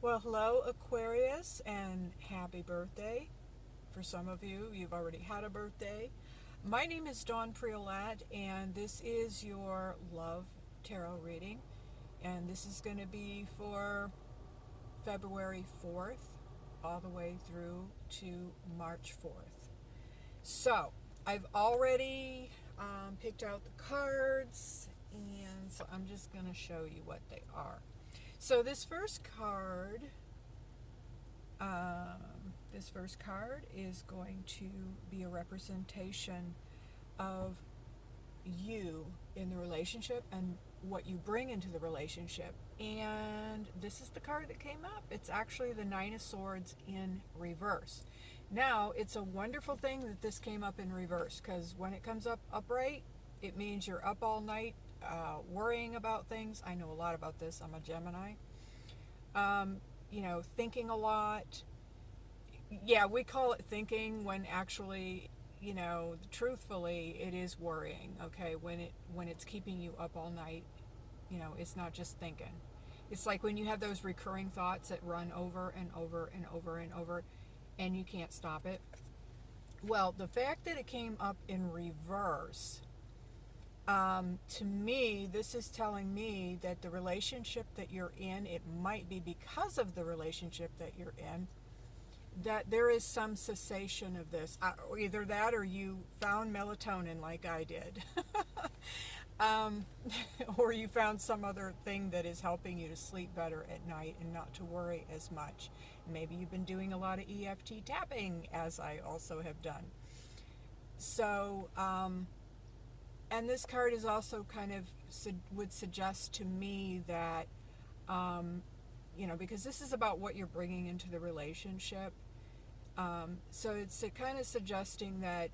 Well, hello, Aquarius, and happy birthday. For some of you, you've already had a birthday. My name is Dawn Priolat, and this is your love tarot reading. And this is going to be for February 4th, all the way through to March 4th. So, I've already picked out the cards, and so I'm just going to show you what they are. So, this first card is going to be a representation of you in the relationship and what you bring into the relationship. And this is the card that came up. It's actually the Nine of Swords in reverse. Now, it's a wonderful thing that this came up in reverse, because when it comes up upright, it means you're up all night worrying about things. I know a lot about this. I'm a Gemini. Thinking a lot. Yeah, we call it thinking when actually, truthfully, it is worrying. Okay, when it's keeping you up all night, it's not just thinking. It's like when you have those recurring thoughts that run over and over and over and over, and you can't stop it. Well, the fact that it came up in reverse, to me, this is telling me that the relationship that you're in, it might be because of the relationship that you're in, that there is some cessation of this. Either that or you found melatonin like I did. um, or you found some other thing that is helping you to sleep better at night and not to worry as much. Maybe you've been doing a lot of EFT tapping, as I also have done. So, and this card is also kind of would suggest to me that, because this is about what you're bringing into the relationship. So it's kind of suggesting that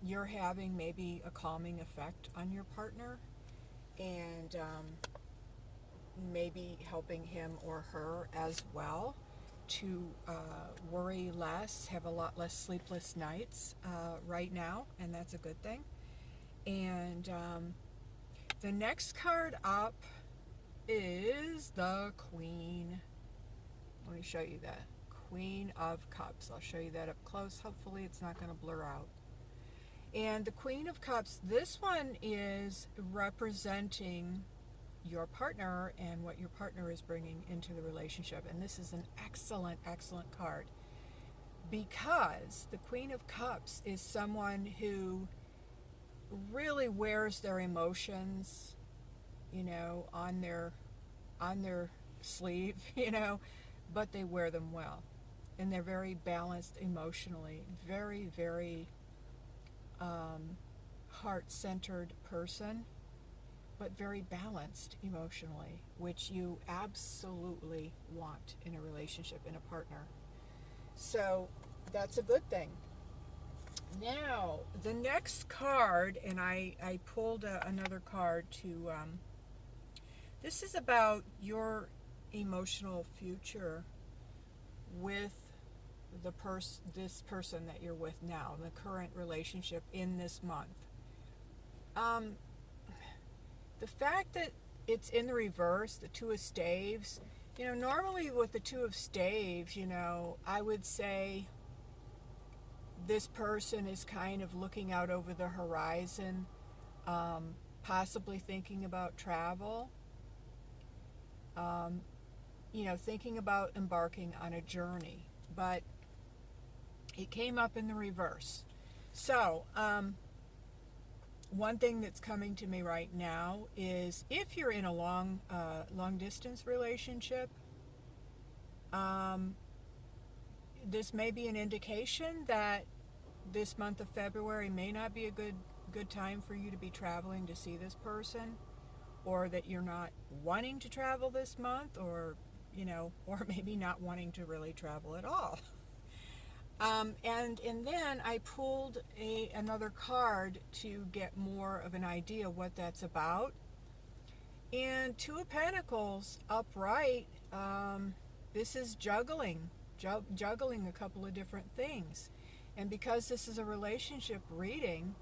you're having maybe a calming effect on your partner, and maybe helping him or her as well to worry less, have a lot less sleepless nights right now, and that's a good thing. And the next card up is the Queen. Let me show you that. Queen of Cups. I'll show you that up close. Hopefully it's not going to blur out. And the Queen of Cups, this one is representing your partner and what your partner is bringing into the relationship. And this is an excellent, excellent card, because the Queen of Cups is someone who really wears their emotions, on their sleeve, but they wear them well. And they're very balanced emotionally, very, very heart-centered person, but very balanced emotionally, which you absolutely want in a relationship, in a partner. So that's a good thing. Now, the next card, and I pulled another card to, this is about your emotional future with this person that you're with now, the current relationship in this month. Um, the fact that it's in the reverse, the Two of Staves, normally with the Two of Staves, I would say this person is kind of looking out over the horizon, possibly thinking about travel, thinking about embarking on a journey. But it came up in the reverse. So, one thing that's coming to me right now is if you're in a long distance relationship, this may be an indication that this month of February may not be a good time for you to be traveling to see this person, or that you're not wanting to travel this month, or or maybe not wanting to really travel at all. And then I pulled another card to get more of an idea what that's about. And Two of Pentacles upright, this is juggling a couple of different things. And because this is a relationship reading,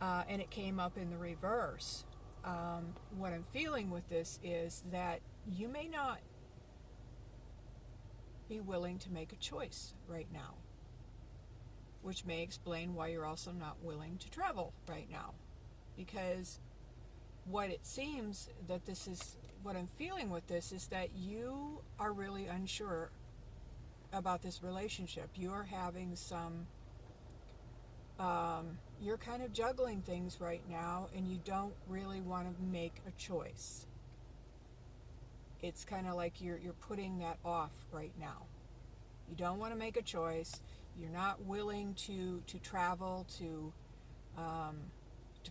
and it came up in the reverse, what I'm feeling with this is that you may not be willing to make a choice right now, which may explain why you're also not willing to travel right now. Because what it seems that this is, what I'm feeling with this is that you are really unsure about this relationship. You're having some, you're kind of juggling things right now, and you don't really want to make a choice. It's kind of like you're putting that off right now. You don't want to make a choice. You're not willing to travel, to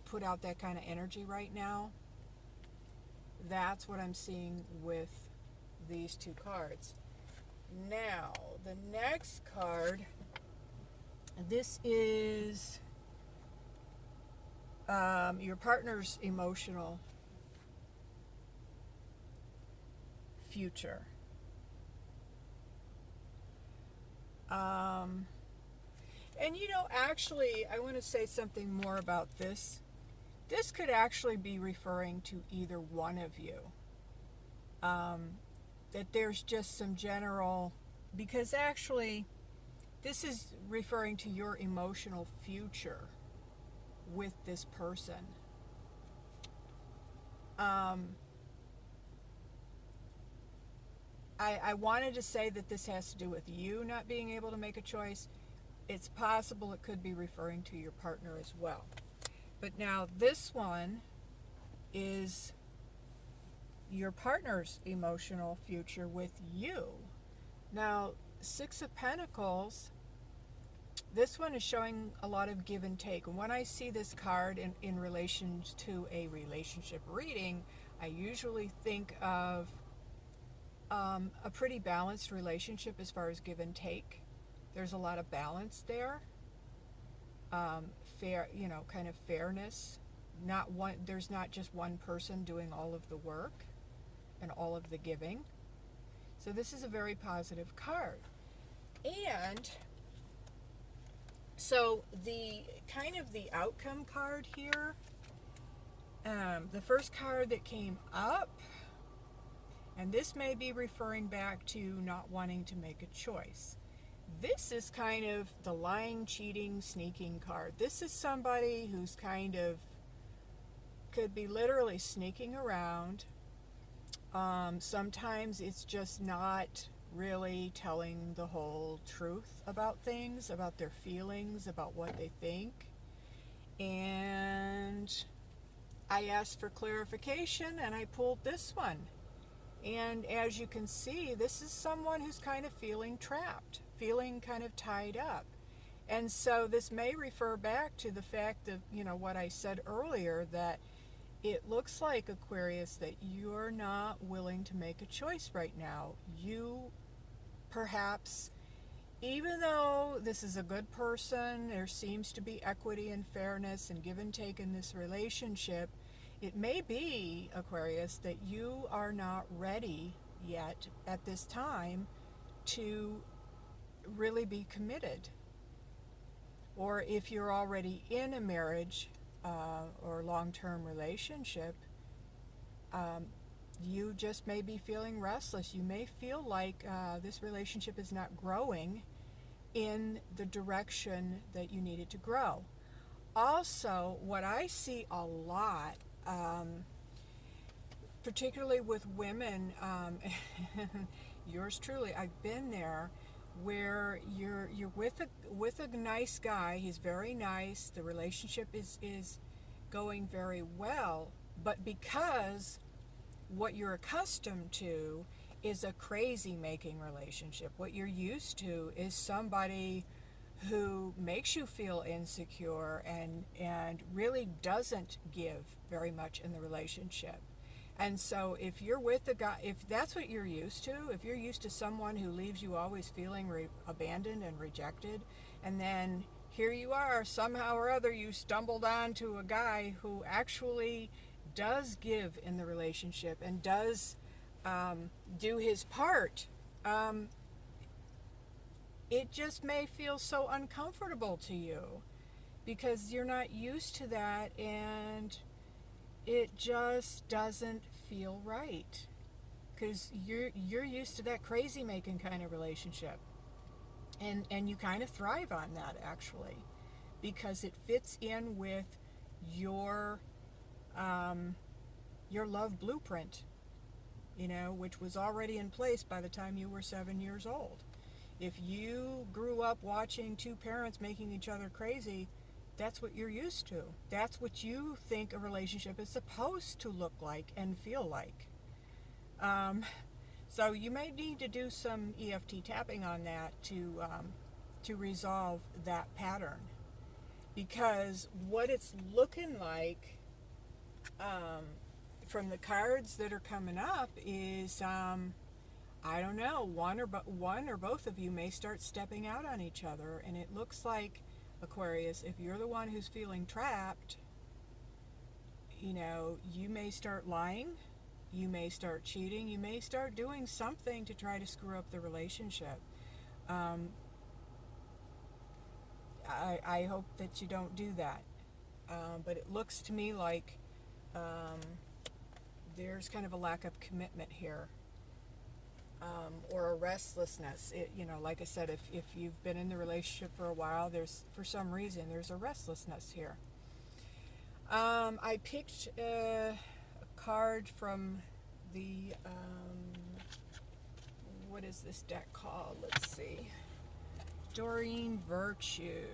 put out that kind of energy right now. That's what I'm seeing with these two cards. Now, the next card, this is your partner's emotional future. And actually, I want to say something more about this. This could actually be referring to either one of you. That there's just some general, because actually, this is referring to your emotional future with this person. I wanted to say that this has to do with you not being able to make a choice. It's possible it could be referring to your partner as well. But now this one is your partner's emotional future with you. Now, Six of Pentacles, this one is showing a lot of give and take. And when I see this card in relation to a relationship reading, I usually think of a pretty balanced relationship as far as give and take. There's a lot of balance there. Fair, kind of fairness. There's not just one person doing all of the work and all of the giving. So this is a very positive card. And so the outcome card here, the first card that came up, and this may be referring back to not wanting to make a choice. This is kind of the lying, cheating, sneaking card. This is somebody who's could be literally sneaking around. Sometimes it's just not really telling the whole truth about things, about their feelings, about what they think. And I asked for clarification, and I pulled this one. And as you can see, this is someone who's kind of feeling trapped, feeling kind of tied up. And so this may refer back to the fact of, what I said earlier, that it looks like, Aquarius, that you're not willing to make a choice right now. You perhaps, even though this is a good person, there seems to be equity and fairness and give and take in this relationship, it may be, Aquarius, that you are not ready yet at this time to really be committed. Or if you're already in a marriage or long-term relationship, you just may be feeling restless. You may feel like this relationship is not growing in the direction that you need it to grow. Also, what I see a lot, particularly with women, yours truly, I've been there, where you're with a nice guy. He's very nice. The relationship is going very well, but because what you're accustomed to is a crazy making relationship, what you're used to is somebody who makes you feel insecure and really doesn't give very much in the relationship. And so if you're with a guy, if that's what you're used to, if you're used to someone who leaves you always feeling abandoned and rejected, and then here you are, somehow or other you stumbled onto a guy who actually does give in the relationship and does do his part, it just may feel so uncomfortable to you because you're not used to that, and it just doesn't feel right. because you're used to that crazy making kind of relationship, and you kind of thrive on that, actually, because it fits in with your your love blueprint, which was already in place by the time you were 7 years old. If you grew up watching two parents making each other crazy, that's what you're used to. That's what you think a relationship is supposed to look like and feel like. So you may need to do some EFT tapping on that to resolve that pattern, because what it's looking like from the cards that are coming up is I don't know, one or both of you may start stepping out on each other, and it looks like, Aquarius, if you're the one who's feeling trapped, you may start lying, you may start cheating, you may start doing something to try to screw up the relationship. I hope that you don't do that. But it looks to me like there's kind of a lack of commitment here. Or a restlessness. Like I said, if you've been in the relationship for a while, for some reason there's a restlessness here. I picked a card from the what is this deck called? Let's see. Doreen Virtue.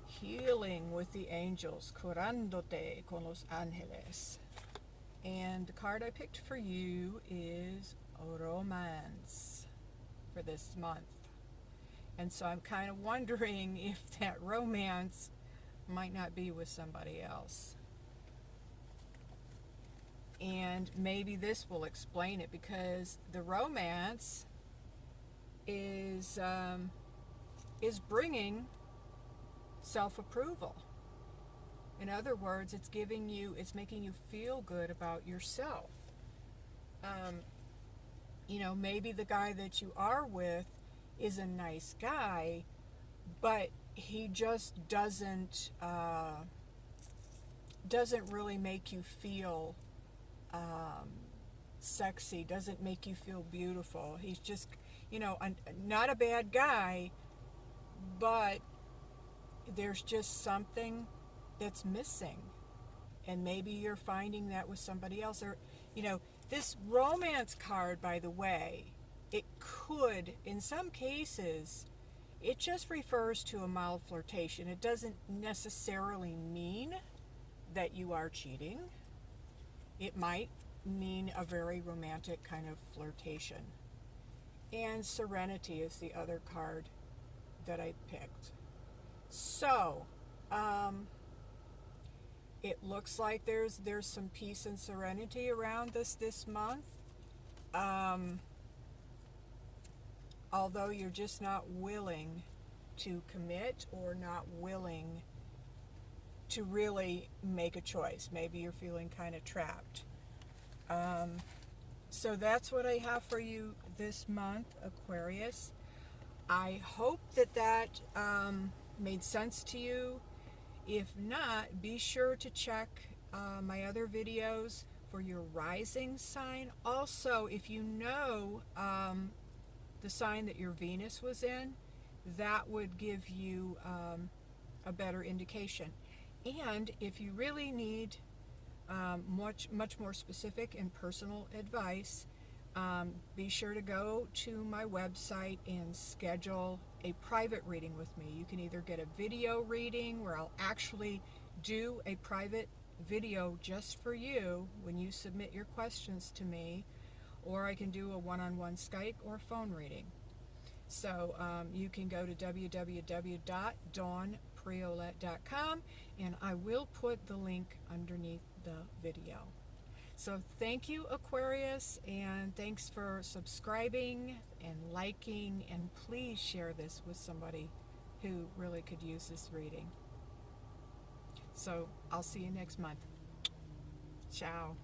Healing with the Angels. Curándote con los ángeles. And the card I picked for you is Romance for this month. And so I'm kind of wondering if that romance might not be with somebody else. And maybe this will explain it, because the romance is bringing self-approval. In other words, it's making you feel good about yourself. Maybe the guy that you are with is a nice guy, but he just doesn't really make you feel sexy, doesn't make you feel beautiful. He's just, not a bad guy, but there's just something that's missing. And maybe you're finding that with somebody else. Or, this romance card, by the way, it could, in some cases, it just refers to a mild flirtation. It doesn't necessarily mean that you are cheating. It might mean a very romantic kind of flirtation. And Serenity is the other card that I picked. So, it looks like there's some peace and serenity around this month. Although you're just not willing to commit, or not willing to really make a choice. Maybe you're feeling kind of trapped. So that's what I have for you this month, Aquarius. I hope that made sense to you. If not, be sure to check my other videos for your rising sign. Also, if you know the sign that your Venus was in, that would give you a better indication. And if you really need much more specific and personal advice, be sure to go to my website and schedule a private reading with me. You can either get a video reading where I'll actually do a private video just for you when you submit your questions to me, or I can do a one-on-one Skype or phone reading. So you can go to www.dawnpriolet.com, and I will put the link underneath the video. So thank you, Aquarius, and thanks for subscribing and liking, and please share this with somebody who really could use this reading. So I'll see you next month. Ciao.